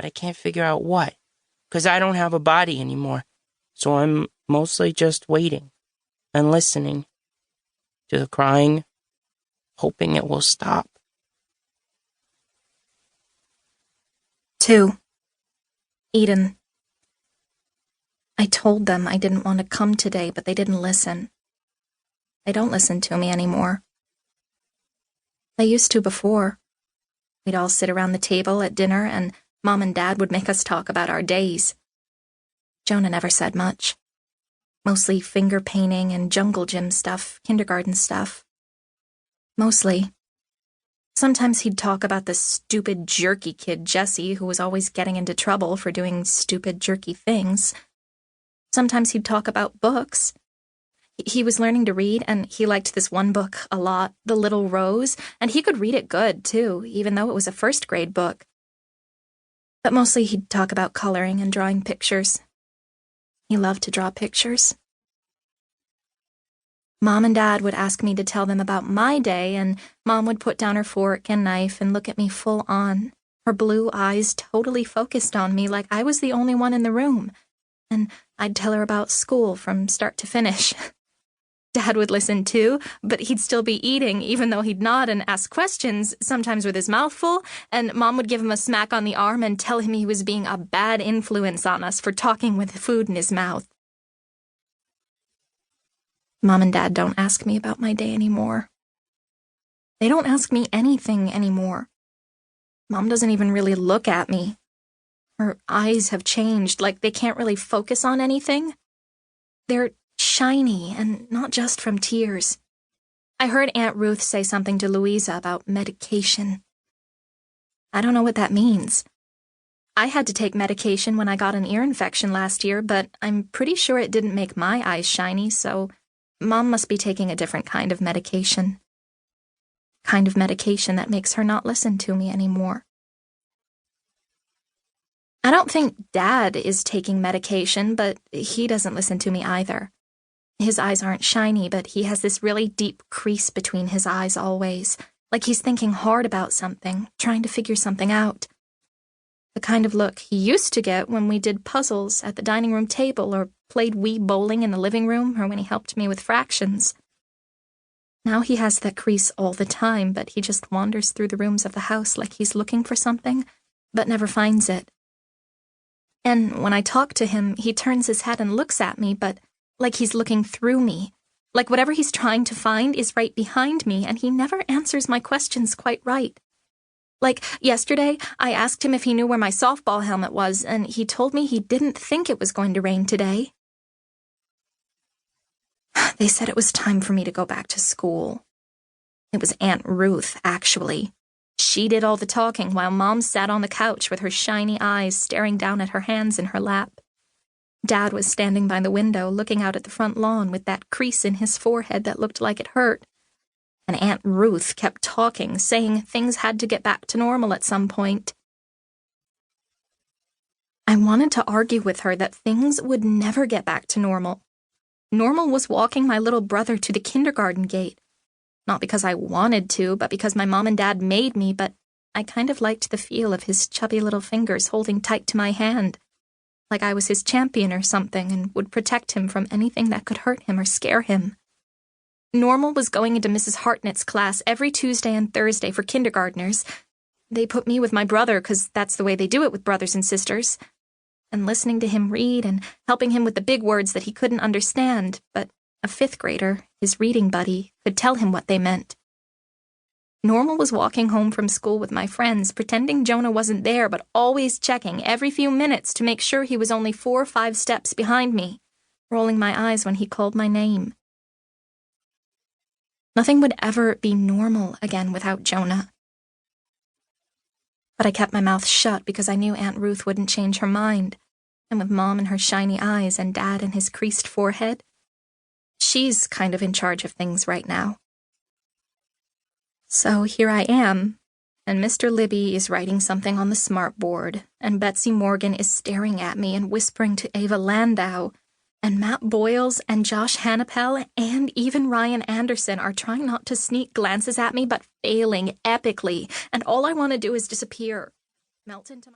but I can't figure out what, because I don't have a body anymore. So I'm mostly just waiting and listening to the crying, hoping it will stop. 2. Eden. I told them I didn't want to come today, but they didn't listen. They don't listen to me anymore. They used to before. We'd all sit around the table at dinner, and Mom and Dad would make us talk about our days. Jonah never said much. Mostly finger painting and jungle gym stuff, kindergarten stuff. Mostly. Sometimes he'd talk about the stupid, jerky kid Jesse, who was always getting into trouble for doing stupid, jerky things. Sometimes he'd talk about books. He was learning to read, and he liked this one book a lot, The Little Rose, and he could read it good, too, even though it was a first-grade book. But mostly he'd talk about coloring and drawing pictures. He loved to draw pictures. Mom and Dad would ask me to tell them about my day, and Mom would put down her fork and knife and look at me full on, her blue eyes totally focused on me like I was the only one in the room, and I'd tell her about school from start to finish. Dad would listen too, but he'd still be eating, even though he'd nod and ask questions, sometimes with his mouth full, and Mom would give him a smack on the arm and tell him he was being a bad influence on us for talking with food in his mouth. Mom and Dad don't ask me about my day anymore. They don't ask me anything anymore. Mom doesn't even really look at me. Her eyes have changed, like they can't really focus on anything. They're shiny, and not just from tears. I heard Aunt Ruth say something to Louisa about medication. I don't know what that means. I had to take medication when I got an ear infection last year, but I'm pretty sure it didn't make my eyes shiny, so Mom must be taking a different kind of medication. Kind of medication that makes her not listen to me anymore. I don't think Dad is taking medication, but he doesn't listen to me either. His eyes aren't shiny, but he has this really deep crease between his eyes always, like he's thinking hard about something, trying to figure something out. The kind of look he used to get when we did puzzles at the dining room table or played Wii bowling in the living room or when he helped me with fractions. Now he has that crease all the time, but he just wanders through the rooms of the house like he's looking for something, but never finds it. And when I talk to him, he turns his head and looks at me, but like he's looking through me. Like whatever he's trying to find is right behind me, and he never answers my questions quite right. Like yesterday, I asked him if he knew where my softball helmet was, and he told me he didn't think it was going to rain today. They said it was time for me to go back to school. It was Aunt Ruth, actually. She did all the talking while Mom sat on the couch with her shiny eyes staring down at her hands in her lap. Dad was standing by the window looking out at the front lawn with that crease in his forehead that looked like it hurt. And Aunt Ruth kept talking, saying things had to get back to normal at some point. I wanted to argue with her that things would never get back to normal. Normal was walking my little brother to the kindergarten gate. Not because I wanted to, but because my mom and dad made me, but I kind of liked the feel of his chubby little fingers holding tight to my hand, like I was his champion or something and would protect him from anything that could hurt him or scare him. Normal was going into Mrs. Hartnett's class every Tuesday and Thursday for kindergartners. They put me with my brother because that's the way they do it with brothers and sisters. And listening to him read and helping him with the big words that he couldn't understand, but a fifth grader, his reading buddy, could tell him what they meant. Normal was walking home from school with my friends, pretending Jonah wasn't there, but always checking every few minutes to make sure he was only 4 or 5 steps behind me, rolling my eyes when he called my name. Nothing would ever be normal again without Jonah. But I kept my mouth shut because I knew Aunt Ruth wouldn't change her mind, and with Mom and her shiny eyes and Dad and his creased forehead, she's kind of in charge of things right now. So here I am, and Mr. Libby is writing something on the smartboard, and Betsy Morgan is staring at me and whispering to Ava Landau, and Matt Boyles and Josh Hannapel and even Ryan Anderson are trying not to sneak glances at me but failing epically, and all I want to do is disappear, melt into my...